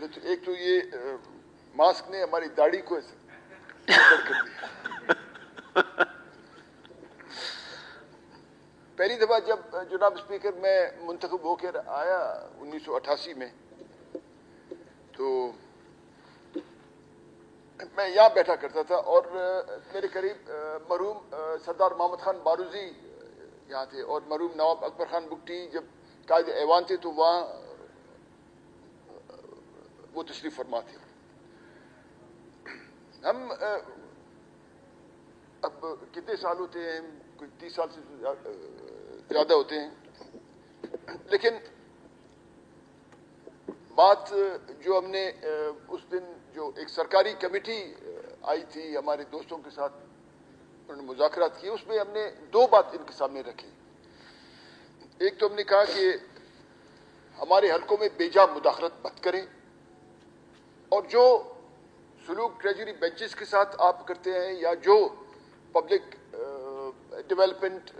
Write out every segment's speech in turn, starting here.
پہلے تو ایک تو یہ ماسک نے ہماری داڑھی کو کر دیا. پہلی دفعہ جب جناب اسپیکر میں منتخب ہو کر آیا 1988 میں، تو میں یہاں بیٹھا کرتا تھا اور میرے قریب مرحوم سردار محمد خان باروزی یہاں تھے اور مرحوم نواب اکبر خان بگٹی جب قائد ایوان تھے تو وہاں وہ تشریف فرما تھے. ہم اب کتنے سال ہوتے ہیں، کوئی 30 سال سے زیادہ ہوتے ہیں، لیکن بات جو ہم نے اس دن جو ایک سرکاری کمیٹی آئی تھی ہمارے دوستوں کے ساتھ، انہوں نے مذاکرات کیے، اس میں ہم نے دو بات ان کے سامنے رکھی. ایک تو ہم نے کہا کہ ہمارے حلقوں میں بے جا مداخلت مت کریں، اور جو سلوک ٹریجری بینچز کے ساتھ آپ کرتے ہیں یا جو پبلک ڈیولپمنٹ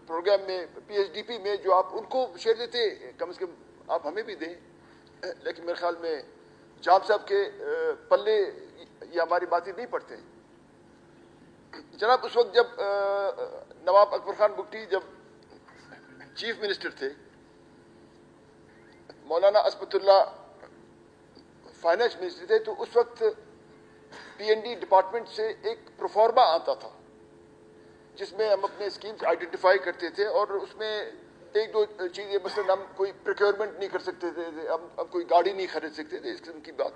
پروگرام میں PSDP میں جو آپ ان کو شیئر دیتے، کم از کم آپ ہمیں بھی دیں. لیکن میرے خیال میں جاب صاحب کے پلے یہ ہماری باتیں نہیں پڑتے. جناب اس وقت جب نواب اکبر خان بگٹی جب چیف منسٹر تھے، مولانا اسمت اللہ فائنانس منسٹر تھے، تو اس وقت PND ڈپارٹمنٹ سے ایک پروفارما آتا تھا جس میں ہم اپنے اسکیمز آئیڈینٹیفائی کرتے تھے، اور اس میں ایک دو چیزیں، مثلا ہم کوئی پریکیورمنٹ نہیں کر سکتے تھے، ہم کوئی گاڑی نہیں خرید سکتے تھے، اس قسم کی بات.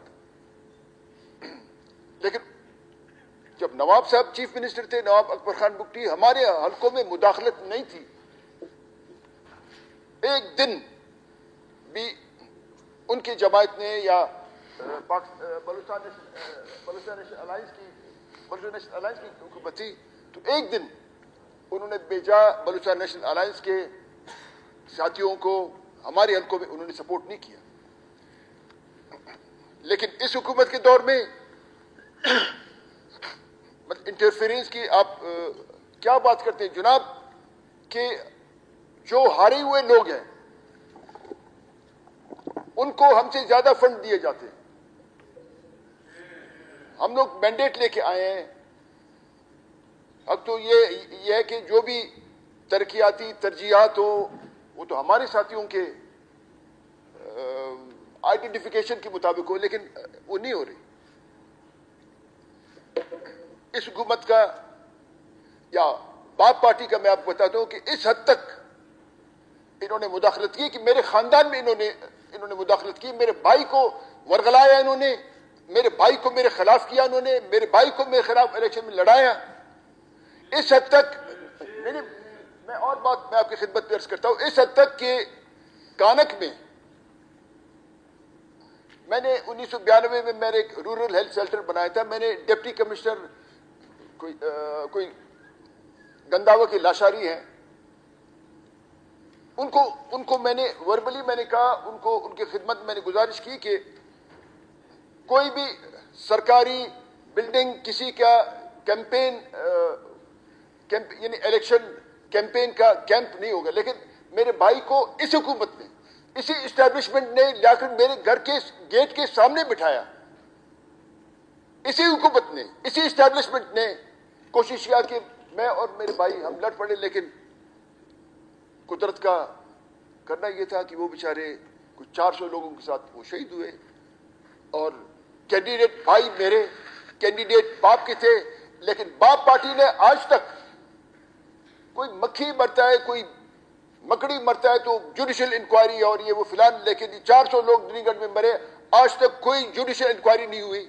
لیکن جب نواب صاحب چیف منسٹر تھے، نواب اکبر خان بگٹی، ہمارے حلقوں میں مداخلت نہیں تھی. ایک دن بھی ان کی جماعت نے یا بلوچستان نیشنل الائنس کی حکومت تھی، تو ایک دن انہوں نے بیجا بلوچستان نیشنل الائنس کے ساتھیوں کو ہمارے حلقوں میں انہوں نے سپورٹ نہیں کیا. لیکن اس حکومت کے دور میں انٹرفیرنس کی آپ کیا بات کرتے ہیں جناب، کہ جو ہارے ہوئے لوگ ہیں ان کو ہم سے زیادہ فنڈ دیے جاتے ہیں. ہم لوگ مینڈیٹ لے کے آئے ہیں. اب تو یہ ہے کہ جو بھی ترقیاتی ترجیحات ہو وہ تو ہمارے ساتھیوں کے آئیڈینٹیفیکیشن کے مطابق ہو، لیکن وہ نہیں ہو رہی. اس حکومت کا یا باپ پارٹی کا میں آپ کو بتاتا ہوں کہ اس حد تک انہوں نے مداخلت کی کہ میرے خاندان میں انہوں نے مداخلت کی، میرے بھائی کو ورغلایا انہوں نے، میرے بھائی کو میرے خلاف کیا انہوں نے، میرے بھائی کو میرے خلاف الیکشن میں لڑایا. اس حد تک میں اور بات میں آپ کی خدمت میں عرض کرتا ہوں، اس حد تک کہ کانک میں نے 1992 میں میں نے ایک رورل ہیلتھ سینٹر بنایا تھا. میں نے ڈپٹی کمشنر کوئی گنداوا کے لاشاری ہیں، ان کو میں نے وربلی میں نے کہا، ان کی خدمت میں نے گزارش کی کہ کوئی بھی سرکاری بلڈنگ کسی کا کیمپین یعنی الیکشن کیمپین کا کیمپ نہیں ہوگا. لیکن میرے بھائی کو اس حکومت نے، اسی اسٹیبلشمنٹ نے لا کر میرے گھر کے گیٹ کے سامنے بٹھایا. اسی حکومت نے، اسی اسٹیبلشمنٹ نے کوشش کیا کہ میں اور میرے بھائی ہم لڑ پڑے، لیکن قدرت کا کرنا یہ تھا کہ وہ بیچارے کچھ 400 لوگوں کے ساتھ وہ شہید ہوئے. اور کینڈیڈیٹ بھائی میرے کینڈیڈیٹ باپ کے تھے، لیکن باپ پارٹی نے آج تک کوئی مکھی مرتا ہے، کوئی مکڑی مرتا ہے تو جوڈیشل انکوائری اور یہ وہ فلان، لیکن 400 لوگ دلی گڑھ میں مرے، آج تک کوئی جوڈیشل انکوائری نہیں ہوئی.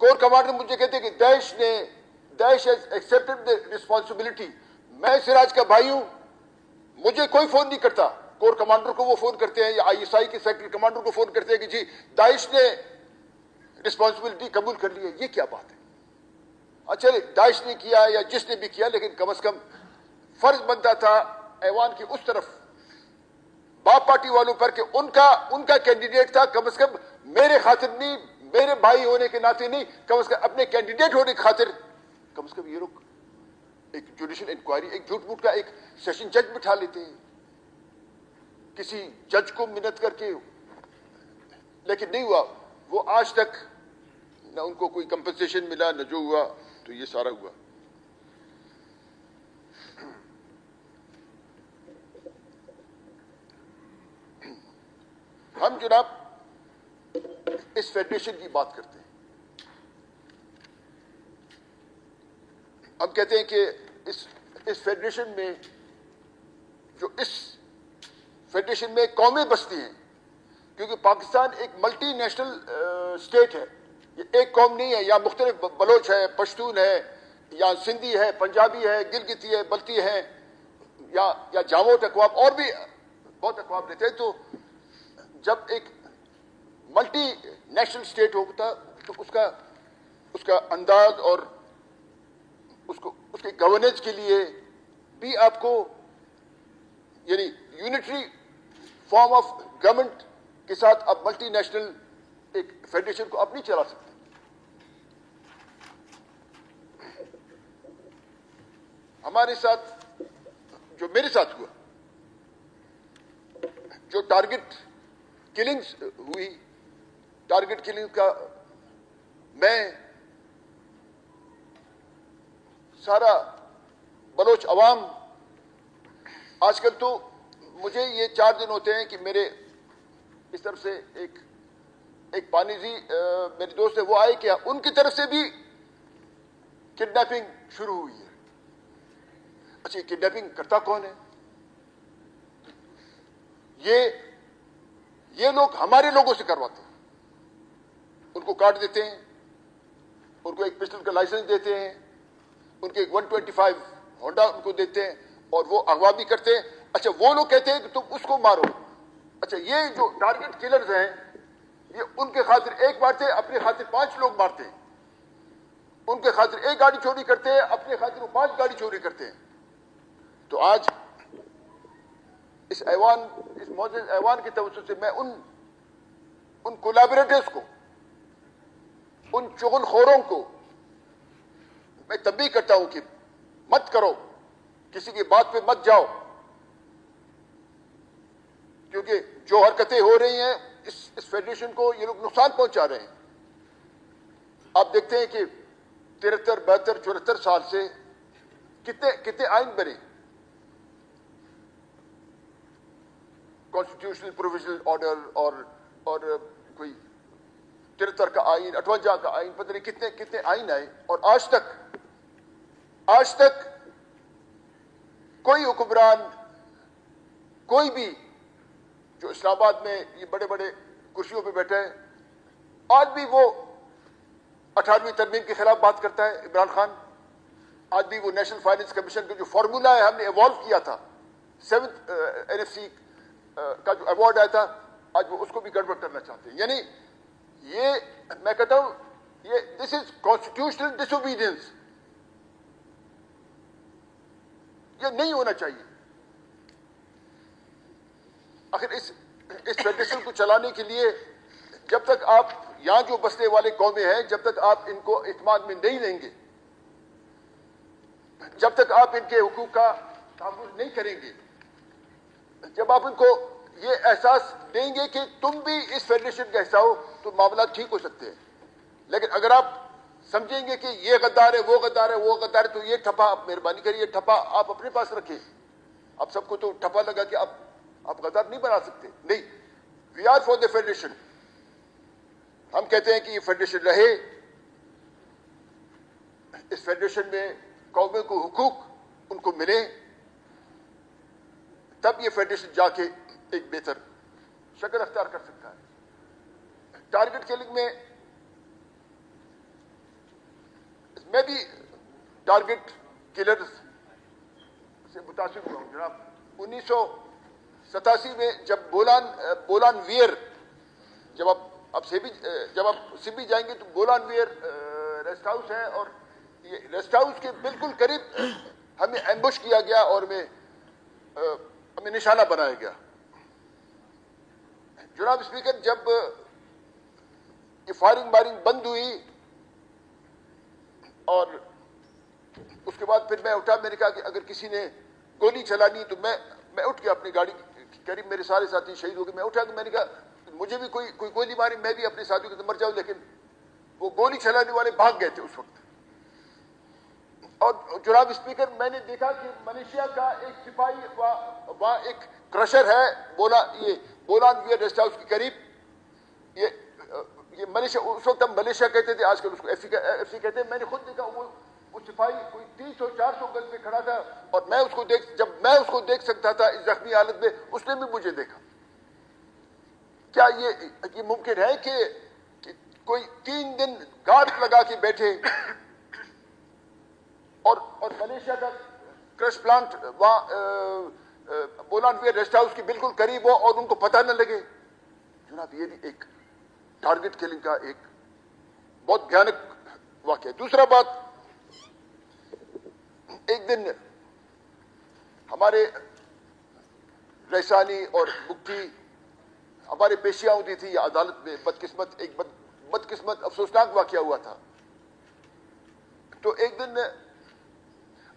کور کمانڈر مجھے کہتے کہ داعش ہیز ایکسیپٹڈ دی رسپانسبلٹی. میں سراج کا بھائی ہوں، مجھے کوئی فون نہیں کرتا، کور کمانڈر کو وہ فون کرتے ہیں یا ISI کے سیکٹر کمانڈر کو فون کرتے ہیں کہ جی داعش نے رسپانسبلٹی قبول کر لی ہے. یہ کیا بات ہے؟ اچھا داعش نے کیا یا جس نے بھی کیا، لیکن کم از کم فرض بنتا تھا ایوان کی اس طرف باپ پارٹی والوں پر کہ ان کا کینڈیڈیٹ تھا، کم از کم میرے خاطر نہیں، میرے بھائی ہونے کے ناطے نہیں، کم از کم اپنے کینڈیڈیٹ ہونے کی خاطر کم از کم یہ لوگ ایک جوڈیشل انکوائری، ایک جھوٹ موٹ کا ایک سیشن جج بٹھا لیتے ہیں. کسی جج کو منت کر کے، لیکن نہیں ہوا. وہ آج تک نہ ان کو کوئی کمپنسیشن ملا، نہ جو ہوا. تو یہ سارا ہوا. ہم جناب اس فیڈریشن کی بات کرتے ہیں. ہم کہتے ہیں کہ اس فیڈریشن میں اس فیڈریشن میں قومیں بستی ہیں، کیونکہ پاکستان ایک ملٹی نیشنل اسٹیٹ ہے. یہ ایک قوم نہیں ہے. یہاں مختلف بلوچ ہے، پشتون ہے، یا سندھی ہے، پنجابی ہے، گلگتی ہے، بلتی ہے، یا جاموٹ اقوام، اور بھی بہت اقوام رہتے ہیں. تو جب ایک ملٹی نیشنل اسٹیٹ ہوتا تو اس کا انداز اور اس کے گورننس کے لیے بھی آپ کو، یعنی یونٹری فارم آف گورنمنٹ کے ساتھ آپ ملٹی نیشنل ایک فیڈریشن کو آپ نہیں چلا سکتے. ہمارے ساتھ جو میرے ساتھ ہوا، جو ٹارگٹ کلنگز ہوئی، ٹارگٹ کلنگ کا میں سارا بلوچ عوام، آج کل تو مجھے یہ 4 دن ہوتے ہیں کہ میرے اس طرف سے ایک پانیزی میرے دوست ہے، وہ آئے کہ ان کی طرف سے بھی کڈنیپنگ شروع ہوئی ہے. اچھا، کڈنیپنگ کرتا کون ہے؟ یہ لوگ ہمارے لوگوں سے کرواتے ہیں. ان کو کاٹ دیتے ہیں، ان کو ایک پسٹل کا لائسنس دیتے ہیں، ان کے ایک 125 ہونڈا ان کو دیتے ہیں، اور وہ اغوا بھی کرتے ہیں. اچھا، وہ لوگ کہتے ہیں کہ تم اس کو مارو. اچھا، یہ جو ٹارگٹ کلرز ہیں، یہ ان کے خاطر ایک مارتے ہیں، اپنے خاطر 5 لوگ مارتے ہیں. ان کے خاطر ایک گاڑی چوری کرتے ہیں، اپنے خاطر وہ 5 گاڑی چوری کرتے ہیں. تو آج اس معزز ایوان کی توسط سے میں ان کولیبریٹرز کو، ان چغل خوروں کو میں تنبیہ کرتا ہوں کہ مت کرو، کسی کی بات پہ مت جاؤ، کیونکہ جو حرکتیں ہو رہی ہیں اس فیڈریشن کو یہ لوگ نقصان پہنچا رہے ہیں. آپ دیکھتے ہیں کہ 73 72 74 سال سے کتنے آئین بنے، کانسٹیٹیوشنل پروویژنل آرڈر اور کوئی 73 کا آئین، 58 کا آئین، پتہ نہیں کتنے آئین آئے، اور آج تک کوئی حکمران، کوئی بھی جو اسلام آباد میں یہ بڑے بڑے کرسیوں پہ بیٹھا ہے، آج بھی وہ 18ویں ترمیم کے خلاف بات کرتا ہے. عمران خان آج بھی وہ نیشنل فائنانس کمیشن کا جو فارمولا ہے ہم نے ایوالو کیا تھا، 7th NFC کا جو ایوارڈ آیا تھا، آج وہ اس کو بھی گڑبڑ کرنا چاہتے ہیں. یعنی یہ میں کہتا ہوں، دس از کانسٹیٹیوشنل ڈس اوبیڈینس. یہ نہیں ہونا چاہیے. آخر اس فیڈریشن کو چلانے کے لیے جب تک آپ یہاں جو بسنے والے قومیں ہیں، جب تک آپ ان کو اعتماد میں نہیں لیں گے، جب تک آپ ان کے حقوق کا تحفظ نہیں کریں گے، جب آپ ان کو یہ احساس دیں گے کہ تم بھی اس فیڈریشن کا حصہ ہو، تو معاملات ٹھیک ہو سکتے ہیں. لیکن اگر آپ سمجھیں گے کہ یہ غدار ہے، وہ غدار ہے، وہ غدار ہے، تو یہ ٹھپا آپ مہربانی کریے، ٹھپا آپ اپنے پاس رکھیں. آپ سب کو تو ٹھپا لگا کہ آپ غدار نہیں بنا سکتے. نہیں، we are for the federation. ہم کہتے ہیں کہ یہ فیڈریشن رہے. اس فیڈریشن میں قوموں کو حقوق ان کو ملے، تب یہ فیڈریشن جا کے ایک بہتر شکل اختیار کر سکتا ہے. ٹارگٹ کلنگ میں بھی ٹارگٹ کلرز سے متاثر ہوا ہوں جناب. 1987 میں جب بولان ویر، جب آپ سبھی جائیں گے تو بولان ویر ریسٹ ہاؤس ہے، اور یہ ریسٹ ہاؤس کے بالکل قریب ہمیں ایمبوش کیا گیا اور ہمیں نشانہ بنایا گیا. جناب اسپیکر، جب یہ فائرنگ مارنگ بند ہوئی اور اس کے بعد پھر میں اٹھا، میں نے کہا کہ اگر کسی نے گولی چلانی تو میں اٹھ کے اپنی گاڑی قریب میرے سارے ساتھی شہید ہو گئے. میں اٹھا کہ میں نے کہا مجھے بھی کوئی گولی ماری میں بھی اپنے ساتھیوں کے مر جاؤں, لیکن وہ گولی چلانے والے بھاگ گئے تھے اس وقت. اور جناب اسپیکر, میں نے دیکھا کہ ملیشیا کا ایک سپاہی وہاں ایک کرشر ہے بولان ویر ریسٹ ہاؤس کے قریب. یہ ملیشیا, اس وقت ہم ملیشیا کہتے تھے, آج کل اس کو ایف سی کہتے ہیں. میں نے خود دیکھا وہ سپاہی کوئی 300-400 گز پہ کھڑا تھا, اور جب میں اس کو دیکھ سکتا تھا اس زخمی حالت میں, اس نے بھی مجھے دیکھا. کیا یہ ممکن ہے کہ کوئی 3 دن گارڈ لگا کے بیٹھے اور ملیشیا کا کرش پلانٹ وہاں بولان ویر ریسٹ ہاؤس کے بالکل قریب ہو اور ان کو پتہ نہ لگے؟ جناب یہ بھی ایک ٹارگٹ کلنگ کا ایک بہت بھیانک واقعہ ہے. دوسرا بات, ایک دن ہمارے رئیسانی اور مفتی ہمارے پیشیاں ہوتی تھی عدالت میں. بدقسمت افسوسناک واقعہ ہوا تھا. تو ایک دن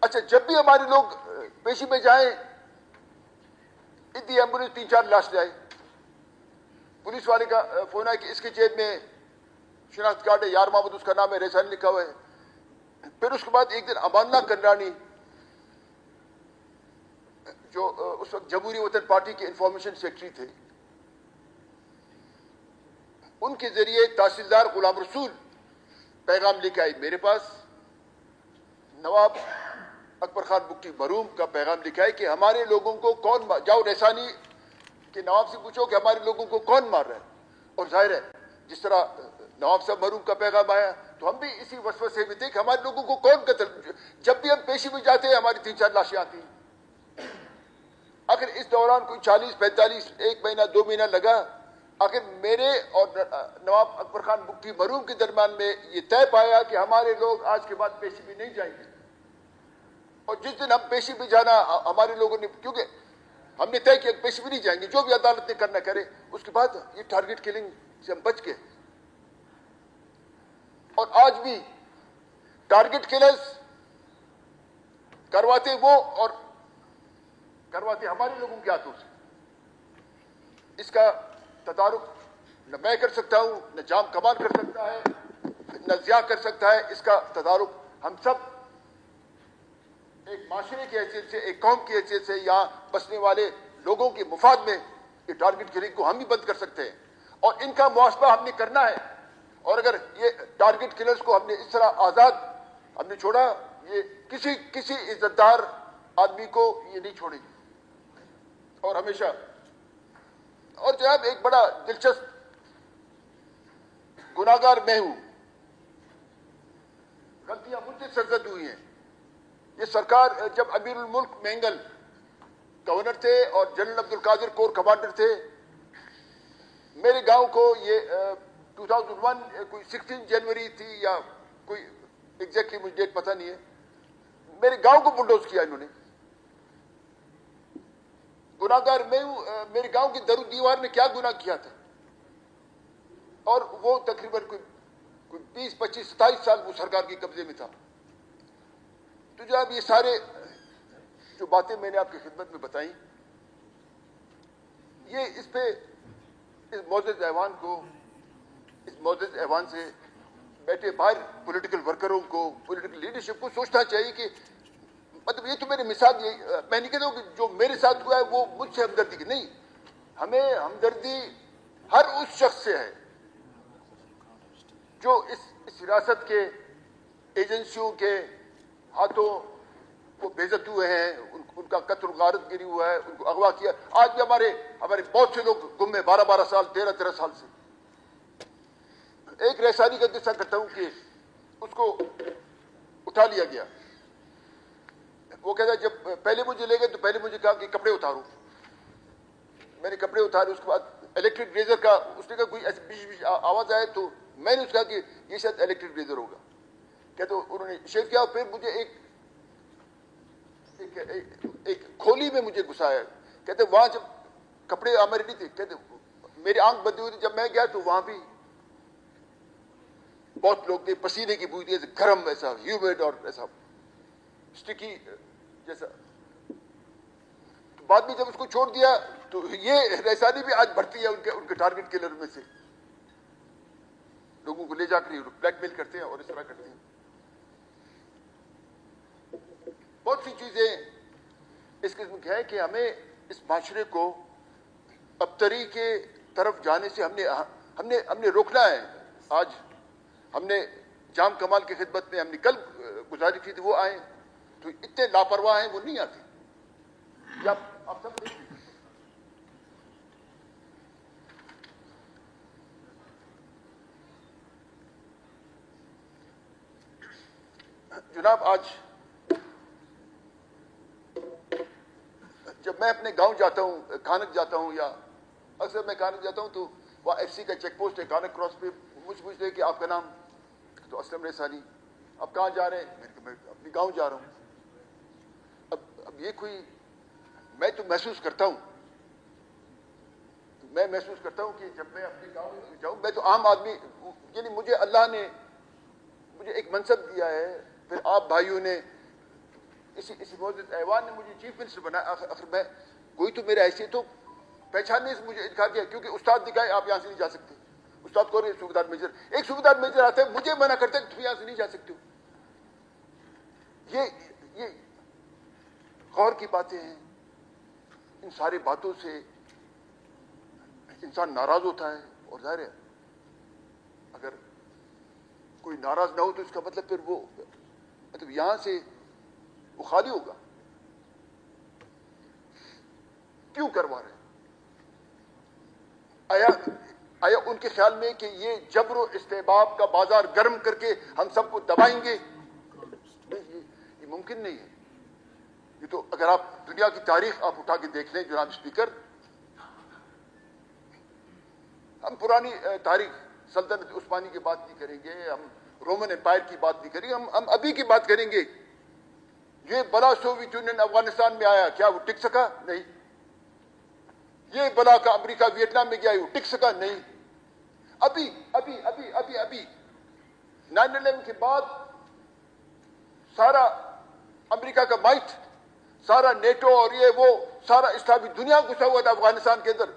اچھا, جب بھی ہمارے لوگ پیشی میں جائیں, اتنی ایمبولینس 3-4 لاش لائے. پولیس والے کا فون ہے کہ اس کی جیب میں شناخت کارڈ ہے, یار محمد اس کا نام ہے, ریسانی لکھا ہوا ہے. پھر اس کے بعد ایک دن امانہ کنڈرانی جو اس وقت جمہوری وطن پارٹی کے انفارمیشن سیکرٹری تھے, ان کے ذریعے تحصیلدار غلام رسول پیغام لے کے آئی میرے پاس. نواب اکبر خان بگٹی مرحوم کا پیغام لکھا ہے کہ ہمارے لوگوں کو کون جاؤ ریسانی کہ نواب سے پوچھو کہ ہمارے لوگوں کو کون مار رہا ہے. اور ظاہر ہے جس طرح نواب صاحب مرحوم کا پیغام آیا تو ہم بھی اسی وسوسے میں تھے کہ ہمارے لوگوں کو کون قتل. جب بھی ہم پیشی میں جاتے ہیں ہماری 3-4 لاشیں آتی ہیں. آخر اس دوران کوئی 40-45 1 مہینہ 2 مہینہ لگا. آخر میرے اور نواب اکبر خان بگٹی مرحوم کے درمیان میں یہ طے پایا کہ ہمارے لوگ آج کے بعد پیشی میں نہیں جائیں گے. اور جس دن ہم پیشی میں جانا ہمارے لوگوں نے, کیونکہ ہم نے طے کیا کہ پیشی میں نہیں جائیں گے, جو بھی عدالت نے کرنا کرے. اس کے بعد یہ ٹارگٹ کلنگ سے ہم بچ گئے. اور آج بھی ٹارگٹ کلرز کرواتے وہ اور کرواتے ہمارے لوگوں کے ہاتھوں سے. اس کا تدارک نہ میں کر سکتا ہوں, نہ جام کمال کر سکتا ہے, نہ ضیاء کر سکتا ہے. اس کا تدارک ہم سب ایک معاشرے کی حیثیت سے, ایک قوم کی حیثیت سے, یہاں بسنے والے لوگوں کے مفاد میں یہ ٹارگٹ کلنگ کو ہم ہی بند کر سکتے ہیں. اور ان کا محاسبہ ہم نے کرنا ہے. اور اگر یہ ٹارگٹ کلرز کو ہم نے اس طرح آزاد ہم نے چھوڑا, یہ کسی عزت دار آدمی کو یہ نہیں چھوڑے گی. اور ہمیشہ اور جناب ایک بڑا دلچسپ گناہگار میں ہوں, غلطیاں مجھ سے سرزد ہوئی ہیں. یہ سرکار جب امیر الملک مینگل گورنر تھے اور جنرل عبد القادر کور کمانڈر تھے, میرے گاؤں کو یہ 2001 کوئی 16 جنوری تھی یا کوئی ایگزیکٹلی مجھے ڈیٹ پتہ نہیں ہے, میرے گاؤں کو بلڈوز کیا انہوں نے. گناہگار میں ہوں. میرے گاؤں کی در و دیوار نے کیا گناہ کیا تھا, اور وہ تقریباً کوئی 20-25-27 سال وہ سرکار کے قبضے میں تھا. تو جب یہ سارے جو باتیں میں نے آپ کی خدمت میں بتائیں, یہ اس پہ اس معزز ایوان سے بیٹھے باہر پولیٹیکل ورکروں کو, پولیٹیکل لیڈرشپ کو سوچنا چاہیے کہ مطلب یہ تو میری مثال, میں نہیں کہتا ہوں کہ جو میرے ساتھ ہوا ہے وہ مجھ سے ہمدردی کی نہیں. ہمیں ہمدردی ہر اس شخص سے ہے جو اس ریاست کے ایجنسیوں کے ہاتھوں وہ بے عزت ہوئے ہیں, ان کا قتل و غارت گری ہوا ہے, ان کو اغوا کیا. آج بھی ہمارے بہت سے لوگ گم ہیں 12 سال 13 سال سے. ایک ریسانی کا قصہ کرتا ہوں کہ اس کو اٹھا لیا گیا. وہ کہتا ہے جب پہلے مجھے لے گئے تو پہلے مجھے کہا کہ کپڑے اتارو. میں نے کپڑے اتارے. اس کے بعد الیکٹرک ریزر کا اس نے کہا کوئی ایسی بیچ آواز آئے تو میں نے اس کہا کہ یہ شاید الیکٹرک ریزر ہوگا. کہتے انہوں نے شیو کیا. پھر مجھے ایک کھولی میں مجھے گھسایا. کہتے وہاں جب کپڑے ہمارے نہیں تھے, کہتے میری آنکھ بندی ہوئی تھی. جب میں گیا تو وہاں بھی بہت لوگ تھے, پسینے کی بوئی تھی, ایسے گرم, ایسا ہیومیڈ اور ایسا اسٹکی جیسا. بعد میں جب اس کو چھوڑ دیا تو یہ رسانی بھی آج بڑھتی ہے ان کے ٹارگٹ کلر میں سے، لوگوں کو لے جا کر بلیک میل کرتے ہیں اور اس طرح کرتے ہیں. بہت سی چیزیں اس قسم کی ہیں کہ ہمیں اس معاشرے کو ابتری کے طرف جانے سے ہم نے روکنا ہے. آج ہم نے جام کمال کی خدمت میں ہم نے کل گزارش کی تھی، وہ آئے تو اتنے لاپرواہ ہیں وہ نہیں آتے. آپ سب دیکھیں جناب، آج جب میں اپنے گاؤں جاتا ہوں، کانک جاتا ہوں، یا اکثر میں کانک جاتا ہوں تو وہاں ایف سی کا چیک پوسٹ ہے کانک کراس پہ، مجھ پوچھتے کہ آپ کا نام تو اسلم رسانی. اب کہاں جا رہے ہیں؟ میں اپنے گاؤں جا رہا ہوں. اب یہ کوئی، میں تو محسوس کرتا ہوں کہ جب میں اپنے گاؤں جاؤں، میں تو عام آدمی، یعنی مجھے اللہ نے مجھے ایک منصب دیا ہے، پھر آپ بھائیوں نے اسی معزز ایوان نے مجھے چیف منسٹر بنایا. آخر میں کوئی تو میرا حیثیت تو پہچاننے سے مجھے انکار کیا، کیونکہ استاد دکھائے آپ یہاں سے نہیں جا سکتے. استاد کو صوبیدار میجر، ایک صوبیدار میجر آتا ہے مجھے منع کرتا ہے کہ تم یہاں سے نہیں جا سکتے ہو. یہ غور کی باتیں ہیں. ان ساری باتوں سے انسان ناراض ہوتا ہے، اور ظاہر ہے اگر کوئی ناراض نہ ہو تو اس کا مطلب پھر وہ مطلب یہاں سے وہ خالی ہوگا. کیوں کروا رہے ہیں؟ آیا ان کے خیال میں کہ یہ جبر و استحباب کا بازار گرم کر کے ہم سب کو دبائیں گے؟ یہ ممکن نہیں ہے. یہ تو اگر آپ دنیا کی تاریخ آپ اٹھا کے دیکھ لیں جناب اسپیکر، ہم پرانی تاریخ سلطنت عثمانی کی بات نہیں کریں گے، ہم رومن امپائر کی بات نہیں کریں گے، ہم ابھی کی بات کریں گے. یہ بلا سوویت یونین افغانستان میں آیا، کیا وہ ٹک سکا؟ نہیں. یہ بلا کا امریکہ ویتنام میں گیا، وہ ٹک سکا؟ نہیں. ابھی 9/11 کے بعد سارا امریکہ کا مائٹ، سارا نیٹو اور یہ وہ سارا اسلامی دنیا گھسا ہوا تھا افغانستان کے اندر.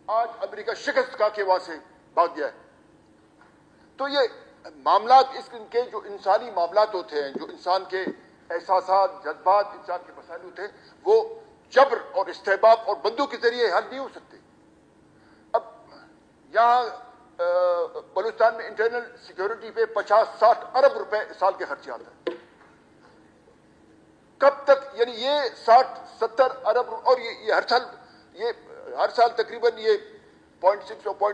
آج امریکہ شکست کھا کے وہاں سے بھاگ گیا ہے. تو یہ معاملات اس کے جو انسانی معاملات ہوتے ہیں، جو انسان کے احساسات، جذبات، انسان کے مسائل ہوتے ہیں، وہ جبر اور استحباب اور بندوق کے ذریعے حل نہیں ہو سکتے. اب یہاں بلوچستان میں انٹرنل سیکیورٹی پہ 50-60 ارب روپے سال کے خرچے آتے ہیں. کب تک؟ یعنی یہ 60-70 ارب، اور یہ ہر سال تقریباً یہ 0.6 اور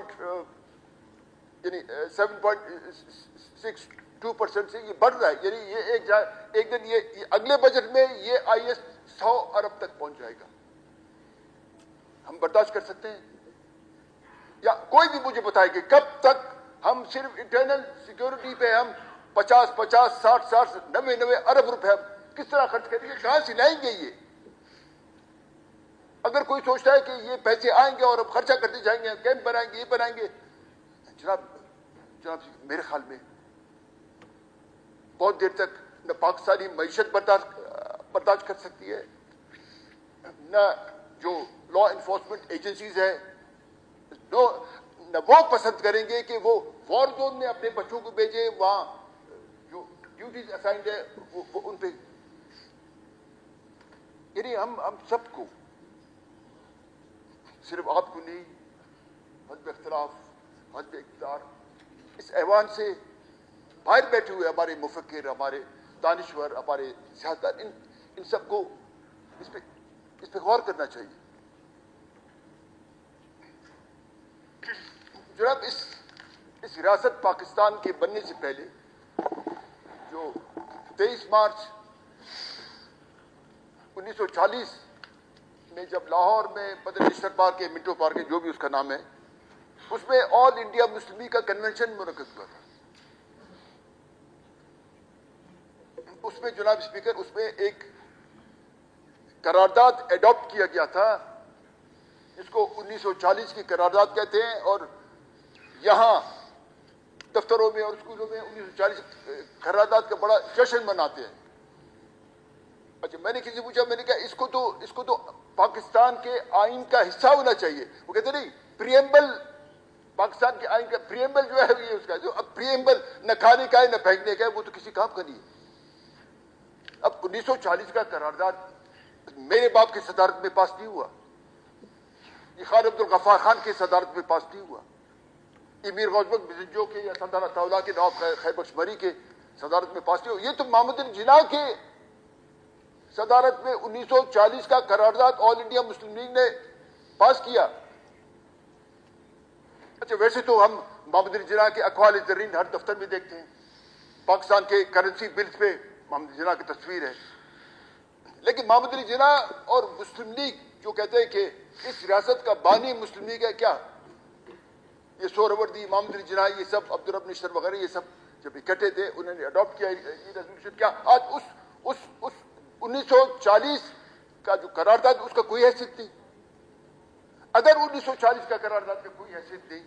یعنی 7.62% سے یہ بڑھ رہا ہے. یعنی یہ ایک دن یہ اگلے بجٹ میں یہ IS 100 ارب تک پہنچ جائے گا. ہم برداشت کر سکتے ہیں؟ یا کوئی بھی مجھے بتائے کہ کب تک ہم صرف انٹرنل سیکیورٹی پہ ہم 50-50 60 90 ارب روپے ہم کس طرح خرچ کریں گے؟ کہاں سے لائیں گے؟ یہ اگر کوئی سوچتا ہے کہ یہ پیسے آئیں گے اور اب خرچہ کرتے جائیں گے، کیمپ بنائیں گے، یہ بنائیں گے، جناب میرے خیال میں بہت دیر تک نہ پاکستانی معیشت برداشت کر سکتی ہے، نہ جو لا انفورسمنٹ ایجنسیز ہیں نہ وہ پسند کریں گے کہ وہ وار زون میں اپنے بچوں کو بھیجے، وہاں جو ڈیوٹیز اسائنڈ ہے وہ ان پہ. یعنی ہم سب کو، صرف آپ کو نہیں، حزب اختلاف، حزب اقتدار، اس ایوان سے باہر بیٹھے ہوئے ہمارے مفکر، ہمارے دانشور، ہمارے سیاستدان، ان سب کو اس پہ غور کرنا چاہیے. جناب اس ریاست پاکستان کے بننے سے پہلے جو 23 مارچ 1940 میں جب لاہور میں بدر نیشنل پارک ہے، منٹو پارک ہے، جو بھی اس کا نام ہے، اس میں آل انڈیا مسلم لیگ کا کنونشن منعقد ہوا تھا. اس میں جناب اسپیکر، اس میں ایک قرارداد ایڈاپٹ کیا گیا تھا جس کو 1940 کی قرارداد کہتے ہیں، اور یہاں دفتروں میں اور اسکولوں میں 1940 قرارداد کا بڑا جشن مناتے ہیں. اچھا میں نے کسی سے پوچھا, میں نے کہا اس کو تو پاکستان کے آئین کا حصہ ہونا چاہیے. وہ کہتے نہیں, پریمبل پاکستان کے آئین کا پریمبل جو ہے یہ اس کا, جو اب پریمبل نہ کھانے کا ہے نہ پھینکنے کا ہے, وہ تو کسی کام کا نہیں ہے. اب 1940 کا قرارداد میرے باپ کی صدارت میں پاس نہیں ہوا, یہ خان عبد الغفار خان کی صدارت میں پاس نہیں ہوا, یہ میر غوث بخش بزنجو کے یا سلطنت طاولہ کے نواب خیر بخش مری کے صدارت میں پاس نہیں ہوا. یہ تو محمد علی جناح کے صدارت میں 1940 کا قرارداد آل انڈیا مسلم لیگ نے پاس کیا. اچھا ویسے تو ہم محمد علی جناح کے اقوال زرین ہر دفتر میں دیکھتے ہیں, پاکستان کے کرنسی بلز پہ محمد علی جناح کی تصویر ہے, لیکن محمد علی جناح اور مسلم لیگ جو کہتے ہیں کہ اس ریاست کا بانی مسلم لیگ ہے, کیا یہ سہروردی, محمد علی جناح, یہ سب عبدالرب نشتر وغیرہ, یہ سب جب اکٹھے تھے انہوں نے اڈاپٹ کیا یہ ریزولوشن, کیا آج اس 1940 کا جو قرارداد اس کا کوئی حیثیت نہیں؟ اگر 1940 کا قرارداد کا کوئی حیثیت نہیں,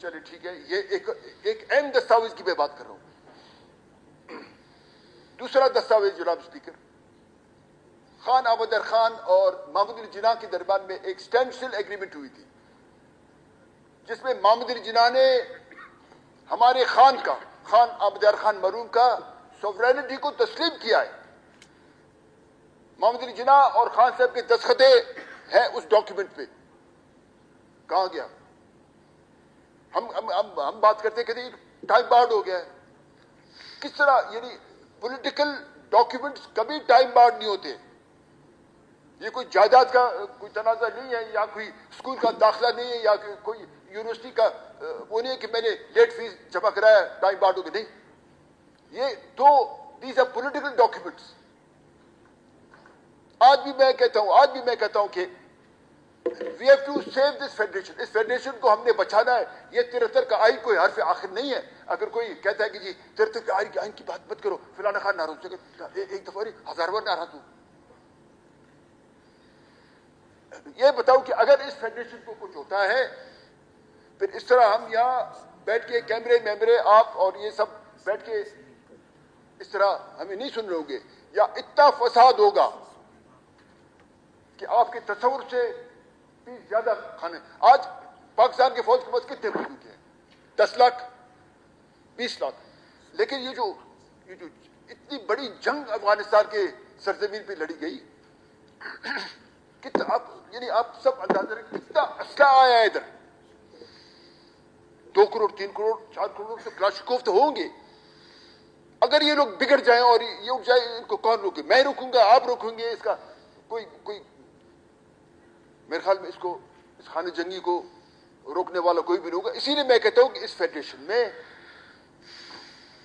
چلے ٹھیک ہے, یہ ایک اہم دستاویز کی میں بات کر رہا ہوں. دوسرا دستاویز جناب اسپیکر, خان آمدر خان اور محمد علی جناح کے درمیان میں ایک اسٹینڈ اسٹل ایگریمنٹ ہوئی تھی, جس میں محمد علی جناح نے ہمارے خان آمدر خان مرحوم کا سوورینٹی کو تسلیم کیا ہے. محمد علی جناح اور خان صاحب کے دستخطیں ہیں اس ڈاکیومنٹ پہ, کہاں گیا؟ ہم بات کرتے کہ ٹائم بارڈ ہو گیا ہے. کس طرح, یعنی پولیٹیکل ڈاکیومنٹس کبھی ٹائم بارڈ نہیں ہوتے. یہ کوئی جائیداد کا کوئی تنازع نہیں ہے, یا کوئی اسکول کا داخلہ نہیں ہے, یا کوئی یونیورسٹی کا وہ نہیں ہے کہ میں نے لیٹ فیس جمع کرایا ٹائم بارڈ ہو گیا, نہیں. یہ تو دیز آر پولیٹیکل ڈاکیومنٹس. آج بھی میں کہتا ہوں کہ we have to save this federation. اس فیڈریشن کو ہم نے بچانا ہے. یہ 73 کا آئین کوئی حرف آخر نہیں ہے. اگر کوئی کہتا ہے کہ جی 73 کے آئین کی بات مت کرو, فلانا خان ناراض ہو گیا, ایک دفعہ ہزار بار ناراض ہوں. یہ بتاؤ کہ اگر اس فیڈریشن کو کچھ ہوتا ہے, پھر اس طرح ہم یہاں بیٹھ کے کیمرے آپ اور یہ سب بیٹھ کے اس طرح ہمیں نہیں سن رہے ہوں گے, یا اتنا فساد ہوگا کہ آپ کے تصور سے بھی زیادہ کھانے. آج پاکستان کی فوج کے پاس کتنے موجود ہیں؟ 10 لاکھ 20 لاکھ. لیکن یہ جو اتنی بڑی جنگ افغانستان کے سرزمین پہ لڑی گئی, کتنا آپ سب اندازہ رکھیں کتنا اسلحہ آیا ہے ادھر. 2 کروڑ 3 کروڑ 4 کروڑ تو کلاشنکوف تو ہوں گے. اگر یہ لوگ بگڑ جائیں اور یہ اٹھ جائے, ان کو کون روکے؟ میں روکوں گا, آپ روکیں گے؟ اس کا کوئی میرے خیال میں اس خانہ جنگی کو روکنے والا کوئی بھی نہیں ہوگا. اسی لیے میں کہتا ہوں کہ اس فیڈریشن میں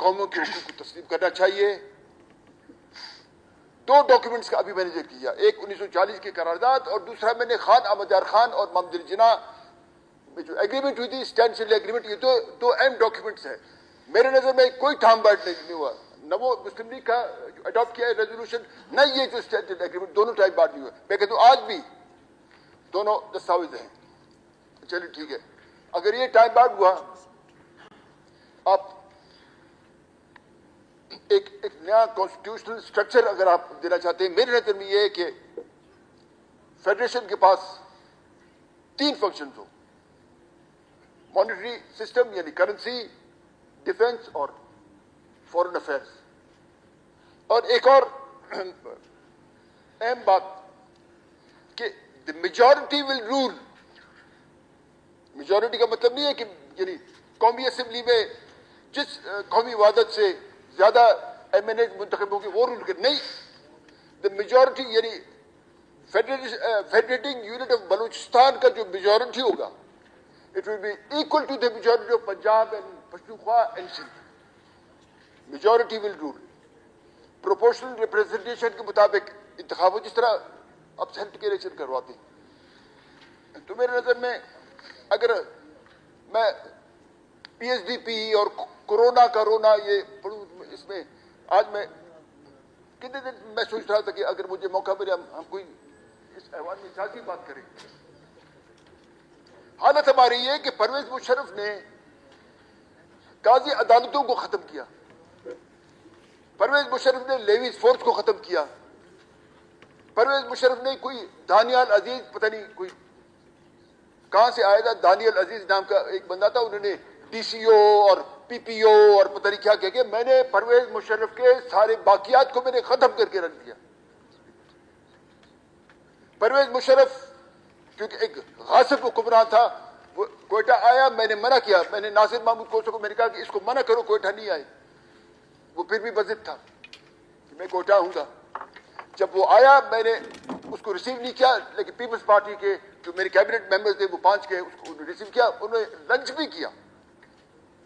قوموں کے حقوق کو تسلیم کرنا چاہیے. 2 ڈاکیومنٹس کا ابھی میں نے ذکر کیا, ایک 1940 کی قرارداد, اور دوسرا میں نے خان آمدر خان اور محمد علی جناح میں جو ایگریمنٹ ہوئی تھی, اسٹینڈ اسٹل ایگریمنٹ. یہ 2 اہم ڈاکیومنٹس ہیں. میرے نظر میں کوئی ٹھام بائٹ نہیں ہوا, نہ وہ مسلم لیگ کا جو اڈاپٹ کیا ہے ریزولوشن, نہ یہ جو اسٹینڈ اسٹل ایگریمنٹ, دونوں ٹائم بائٹ نہیں ہوا. میں کہتا ہوں آج بھی دونوں دستاویز ہیں. چلیے ٹھیک ہے, اگر یہ ٹائم بارڈ ہوا, آپ ایک نیا کانسٹیٹیوشنل سٹرکچر اگر آپ دینا چاہتے ہیں, میرے نظر میں یہ ہے کہ فیڈریشن کے پاس 3 فنکشنز ہو: مانیٹری سسٹم یعنی کرنسی, ڈیفنس اور فورن افیئرس. اور ایک اور اہم بات کہ the majority will rule. Majority کا مطلب نہیں ہے کہ یعنی قومی اسمبلی میں جس قومی وحدت سے زیادہ ایم این اے منتخب ہوں گے وہ رول کرے, نہیں. دا میجورٹی یعنی فیڈریٹنگ یونٹ آف بلوچستان کا جو میجورٹی ہوگا, it will be equal to the majority of Punjab and Pakhtunkhwa and Sindh. Majority will rule. Proportional representation کے مطابق انتخاب ہو, جس طرح اب سینٹ کے الیکشن کرواتے ہیں. تو میرے نظر میں اگر میں پی ایچ ڈی پی اور کورونا کا رونا یہ پڑھوں, اس میں آج میں کتنے دن میں سوچ رہا تھا کہ اگر مجھے موقع ملے ہم کوئی اس ایوان میں سیاسی بات کریں. حالت ہماری یہ کہ پرویز مشرف نے قاضی عدالتوں کو ختم کیا, پرویز مشرف نے لیویز فورس کو ختم کیا, پرویز مشرف نے کوئی دانیال عزیز، پتہ نہیں کوئی کہاں سے آیا تھا، دانیال عزیز نام کا ایک بندہ تھا، انہوں نے ڈی سی او اور پی پی او اور پتہ نہیں کیا کہ میں نے پرویز مشرف کے سارے باقیات کو میں نے ختم کر کے رکھ دیا. پرویز مشرف کیونکہ ایک غاصب حکمران تھا، وہ کوئٹہ آیا، میں نے منع کیا، میں نے ناصر محمود کوسو کو میں نے کہا کہ اس کو منع کرو کوئٹہ نہیں آئے. وہ پھر بھی بضد تھا کہ میں کوئٹہ آؤں گا. جب وہ آیا میں نے اس کو ریسیو نہیں کیا، لیکن پیپلز پارٹی کے جو میرے کیبنٹ ممبرز تھے وہ 5 کے اس کو ریسیو کیا، انہوں نے لنچ بھی کیا.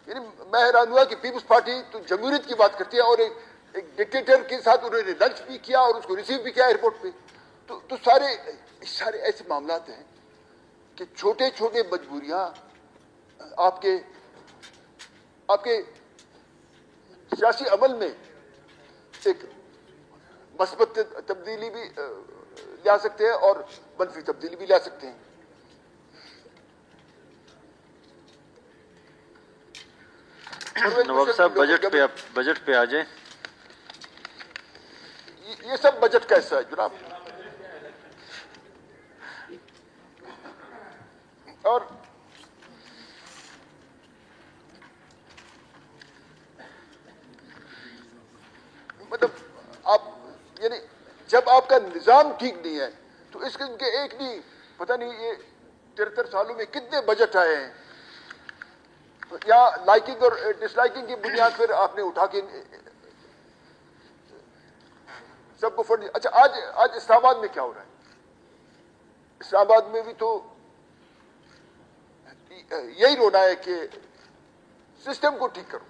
یعنی میں حیران ہوا کہ پیپلز پارٹی تو جمہوریت کی بات کرتی ہے اور ایک ڈکٹیٹر کے ساتھ انہوں نے لنچ بھی کیا اور اس کو ریسیو بھی کیا ایئرپورٹ پہ. تو سارے ایسے معاملات ہیں کہ چھوٹے چھوٹے مجبوریاں آپ کے سیاسی عمل میں ایک مثبت تبدیلی بھی لا سکتے ہیں اور منفی تبدیلی بھی لا سکتے ہیں. نواب صاحب بجٹ پہ آ جائیں. یہ سب بجٹ کا حصہ ہے جناب. اور مطلب آپ یعنی جب آپ کا نظام ٹھیک نہیں ہے تو اس کے ایک نہیں پتہ نہیں یہ 73 سالوں میں کتنے بجٹ آئے ہیں. یا لائکنگ اور ڈس لائکنگ کی بنیاد پر آپ نے اٹھا کے سب کو فنڈ. اچھا آج اسلام آباد میں کیا ہو رہا ہے؟ اسلام آباد میں بھی تو یہی رونا ہے کہ سسٹم کو ٹھیک کرو.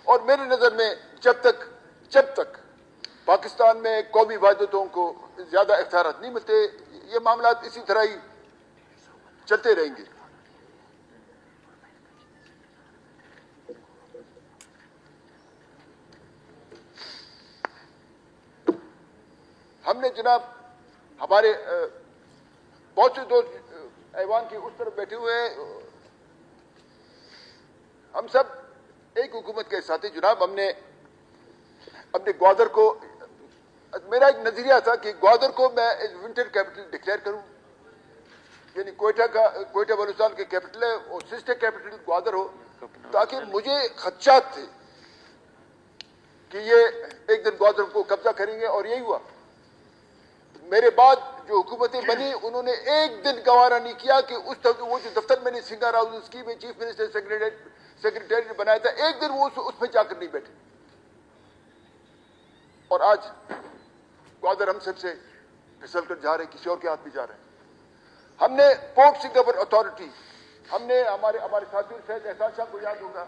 اور میری نظر میں جب تک پاکستان میں قومی وحدتوں کو زیادہ اختیارات نہیں ملتے یہ معاملات اسی طرح ہی چلتے رہیں گے. ہم نے جناب ہمارے بہت سے دوست ایوان کی اس طرف بیٹھے ہوئے ہیں، ہم سب ایک حکومت کے ساتھ ہیں جناب. ہم نے اپنے گوادر کو، میرا ایک نظریہ تھا کہ گوادر کو میں ونٹر کیپٹل ڈکلیئر کروں، یعنی کوئٹہ بلوچستان کے کیپٹل ہے اور سسٹر کیپٹل گوادر ہو، تاکہ مجھے خدشات تھے کہ یہ ایک دن گوادر کو قبضہ کریں گے اور یہی ہوا. میرے بعد جو حکومتیں بنی انہوں نے ایک دن گوارا نہیں کیا کہ اس طرح وہ جو دفتر میں نے سنگار ہاؤس اسکیم میں چیف منسٹر سیکریٹری نے بنایا تھا، ایک دن وہ اس میں جا کر نہیں بیٹھے. اور آج گوادر ہم سب سے پھسل کر جا رہے ہیں، کسی اور کے ہاتھ میں جا رہے ہیں. ہم نے پورٹ سنگاپور اتھارٹی، ہم نے ہمارے ساتھی شاید احسان صاحب کو یاد ہوگا،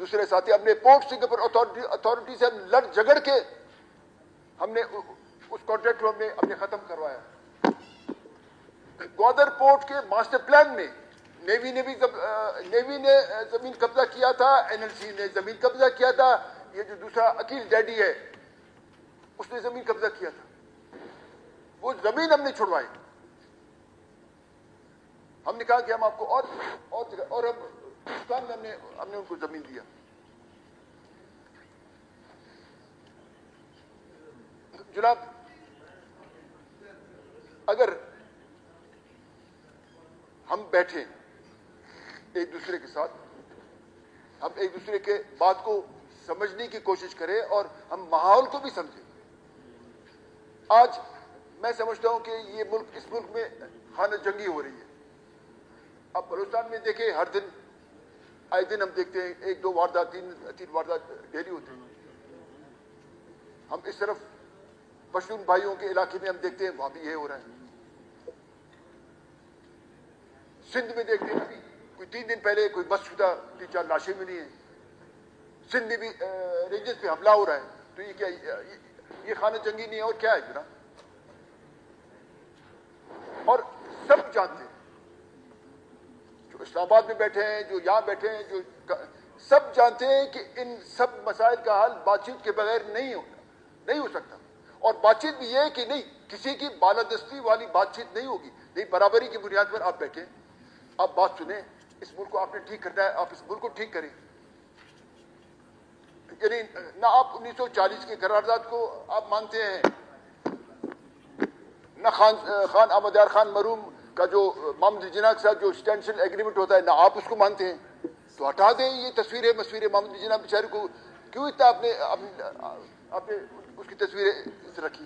دوسرے ساتھی، ہم نے پورٹ سنگاپور اتھارٹی سے ہم لڑ جھگڑ کے ہم نے اس کانٹریکٹ کو ہم نے ختم کروایا. گوادر پورٹ کے ماسٹر پلان میں نیوی نے زمین قبضہ کیا تھا، این ایل سی نے زمین قبضہ کیا تھا، یہ جو دوسرا عقیل ڈیڈی ہے اس نے زمین قبضہ کیا تھا. وہ زمین ہم نے چھڑوائی. ہم نے کہا کہ ہم آپ کو اور جگہ اور ہندوستان میں ہم نے ان کو زمین دیا. جناب اگر ہم بیٹھیں ایک دوسرے کے ساتھ، ہم ایک دوسرے کے بات کو سمجھنے کی کوشش کریں اور ہم ماحول کو بھی سمجھیں. آج میں سمجھتا ہوں کہ اس ملک میں خانہ جنگی ہو رہی ہے. اب بلوچستان میں دیکھیں ہر دن آئے دن ہم دیکھتے ہیں 1-2 واردات 3 واردات ڈیلی ہوتے ہیں. ہم اس طرف پشتون بھائیوں کے علاقے میں ہم دیکھتے ہیں وہاں بھی یہ ہو رہا ہے. سندھ میں دیکھتے ہیں ابھی کوئی 3 دن پہلے کوئی بس شدہ 3-4 لاشیں ملی ہیں. سندھ میں بھی رینجز پہ حملہ ہو رہا ہے. تو یہ کیا یہ خانہ جنگی نہیں ہے اور کیا ہے جناب؟ اور سب جانتے ہیں جو اسلام آباد میں بیٹھے ہیں، جو یہاں بیٹھے ہیں، جو سب جانتے ہیں کہ ان سب مسائل کا حل بات چیت کے بغیر نہیں ہو سکتا. اور بات چیت بھی یہ ہے کہ نہیں کسی کی بالادستی والی بات چیت نہیں ہوگی، نہیں برابری کی بنیاد پر آپ بیٹھیں، آپ بات سنیں. اس ملک کو آپ نے ٹھیک کرنا ہے، آپ اس ملک کو ٹھیک کریں. یعنی نہ آپ 1940 کے قرارداد کو آپ مانتے ہیں، نہ خان احمد یار خان مرحوم کا جو محمد جناح کے ساتھ جو اسٹینشل ایگریمنٹ ہوتا ہے، نہ آپ اس کو مانتے ہیں، تو ہٹا دیں یہ تصویریں محمد جناح بیچارے کو کیوں اتنا آپ نے اس کی تصویریں رکھی؟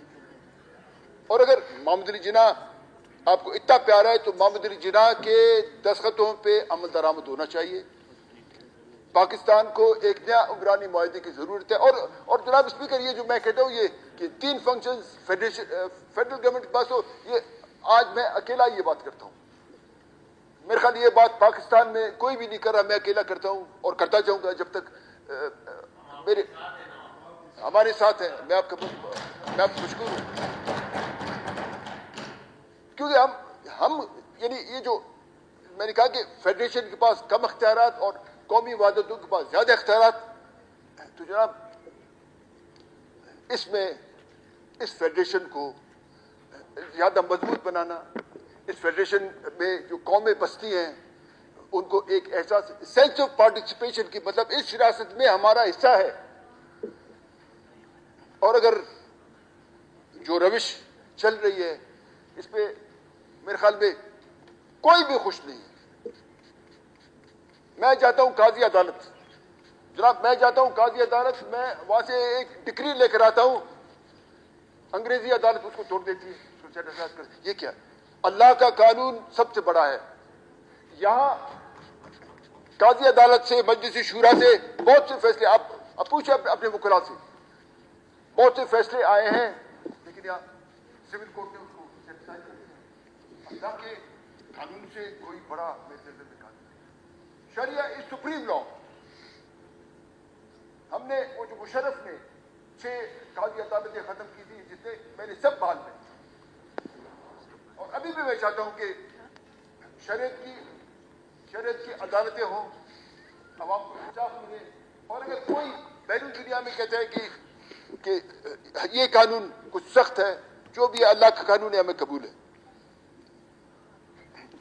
اور اگر محمد علی جناح آپ کو اتنا پیارا ہے تو محمد علی جناح کے دستخطوں پہ عمل درآمد ہونا چاہیے. پاکستان کو ایک نیا عمرانی معاہدے کی ضرورت ہے. اور جناب اسپیکر، یہ جو میں کہتا ہوں یہ کہ 3 فنکشنز فیڈرل گورنمنٹ کے پاس ہو، یہ آج میں اکیلا یہ بات کرتا ہوں. میرے خیال یہ بات پاکستان میں کوئی بھی نہیں کر رہا، میں اکیلا کرتا ہوں اور کرتا جاؤں گا جب تک میرے ہمارے ساتھ ہیں. میں آپ کو مشکور ہوں، کیونکہ ہم یعنی یہ جو میں نے کہا کہ فیڈریشن کے پاس کم اختیارات اور قومی وحدتوں کے پاس زیادہ اختیارات، تو جناب اس فیڈریشن کو زیادہ مضبوط بنانا، اس فیڈریشن میں جو قومیں بستی ہیں ان کو ایک احساس سینس آف پارٹیسپیشن کی، مطلب اس ریاست میں ہمارا حصہ ہے. اور اگر جو روش چل رہی ہے اس پہ میرے خیال میں کوئی بھی خوش نہیں ہے. میں جاتا ہوں قاضی عدالت، جناب میں جاتا ہوں قاضی عدالت، میں وہاں سے ایک ڈگری لے کر آتا ہوں، انگریزی عدالت اس کو توڑ دیتی ہے، اس کو سیٹلائز کرتی ہے. یہ کیا؟ اللہ کا قانون سب سے بڑا ہے. یہاں قاضی عدالت سے، مجلس شورا سے بہت سے فیصلے، آپ پوچھیں اپنے وکلاء سے، بہت سے فیصلے آئے ہیں، لیکن یہاں سول کورٹ نے اس کو سیٹلائز کر دیا. اللہ کے قانون سے کوئی بڑا میرے نظر میں قانون نہیں. شریعہ از سپریم لا. ہم نے وہ جو مشرف نے 6 قاضی عدالتیں ختم کی تھی، جس نے میں نے سب بحال میں، اور ابھی بھی میں چاہتا ہوں کہ شریعت کی عدالتیں ہوں، عوام کو انصاف ملے. اور اگر کوئی بیرون دنیا میں کہتا ہے کہ یہ قانون کچھ سخت ہے، جو بھی اللہ کا قانون ہے ہمیں قبول ہے.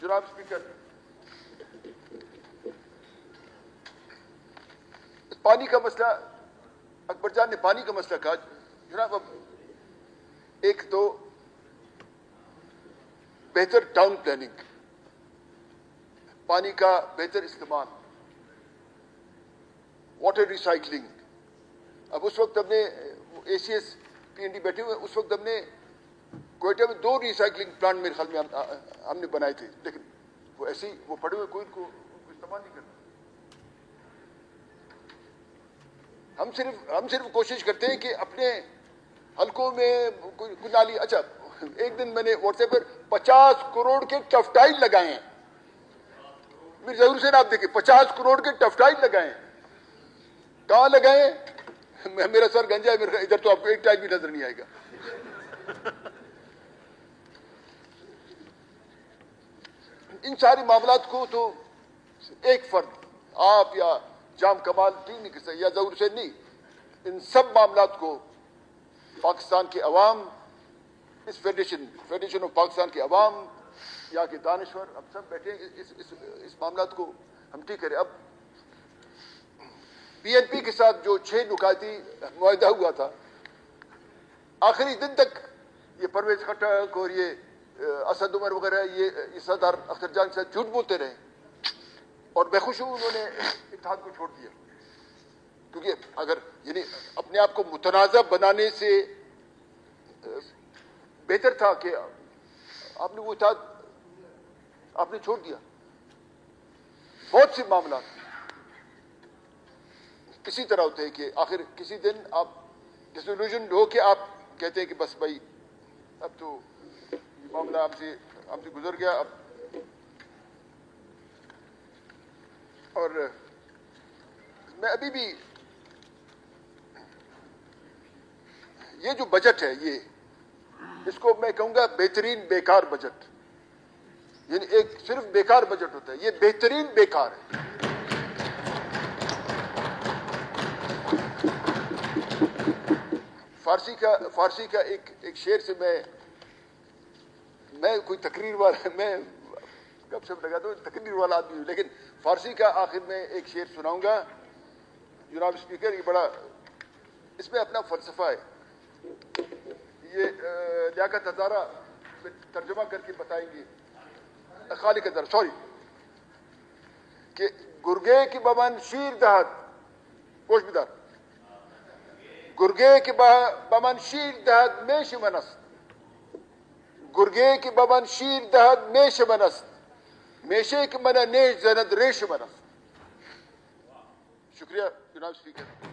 جناب اسپیکر، پانی کا مسئلہ، اکبر جان نے پانی کا مسئلہ کہا. جناب اب ایک تو بہتر ٹاؤن پلاننگ، پانی کا بہتر استعمال، واٹر ریسائکلنگ. اب اس وقت ہم نے ACS PND بیٹھے ہوئے، اس وقت ہم نے کوئٹہ میں 2 ریسائکلنگ پلانٹ میرے خیال میں ہم نے بنائے تھے، لیکن وہ ایسے ہی وہ پڑے ہوئے، کوئی ان کو استعمال نہیں کرتا. ہم صرف کوشش کرتے ہیں کہ اپنے حلقوں میں کوئی نالی. اچھا، ایک دن میں نے واٹس ایپ پر 50 کروڑ کے ٹفٹائل لگائے ہیں. میری ضرور سے آپ دیکھیں، 50 کروڑ کے ٹفٹائل لگائے ہیں. کہاں لگائے ہیں؟ میرا سر گنجا ہے، میرا ادھر تو آپ کو ایک ٹائل بھی نظر نہیں آئے گا. ان ساری معاملات کو تو ایک فرد، آپ یا جام کمال ٹھیک نہیں کر سکتے، یا ضرور سے نہیں. ان سب معاملات کو پاکستان کے عوام، اس فیڈریشن آف پاکستان کے عوام، یہاں کے دانشور، اب سب بیٹھے اس معاملات کو ہم ٹھیک کریں. اب PNP کے ساتھ جو 6 نکاتی معاہدہ ہوا تھا، آخری دن تک یہ پرویز خٹک اور یہ اسد عمر وغیرہ یہ سردار اختر جان کے ساتھ جھوٹ بولتے رہے، اور میں خوش ہوں انہوں نے اتحاد کو چھوڑ دیا. کیونکہ اگر یعنی اپنے آپ کو متنازع بنانے سے بہتر تھا کہ آپ نے وہ اتحاد آپ نے چھوڑ دیا. بہت سے معاملات اسی طرح ہوتے ہیں کہ آخر کسی دن آپ ڈسولوژن ہو کے آپ کہتے ہیں کہ بس بھائی اب تو یہ معاملہ ہم سے گزر گیا. اب اور میں ابھی بھی یہ جو بجٹ ہے، اس کو میں کہوں گا بہترین بیکار بجٹ. یعنی ایک صرف بیکار بجٹ ہوتا ہے، یہ بہترین بیکار ہے. فارسی کا ایک شعر سے میں کوئی تقریر والا، میں کب سے لگاتا ہوں تقریر والا آدمی ہوں، لیکن فارسی کا آخر میں ایک شعر سناؤں گا. جناب اسپیکر، یہ بڑا اس میں اپنا فلسفہ ہے. یہ لیاقت ہزارہ ترجمہ کر کے بتائیں گے خالق در سوری کہ گرگے کی بمن شیر دہد گوش بدار گرگے کی بمن شیر دہد میش منست گرگے کی بمن شیر دہد میش منست میشے کی منہ نیش زند ریش منست. شکریہ جناب اسپیکر.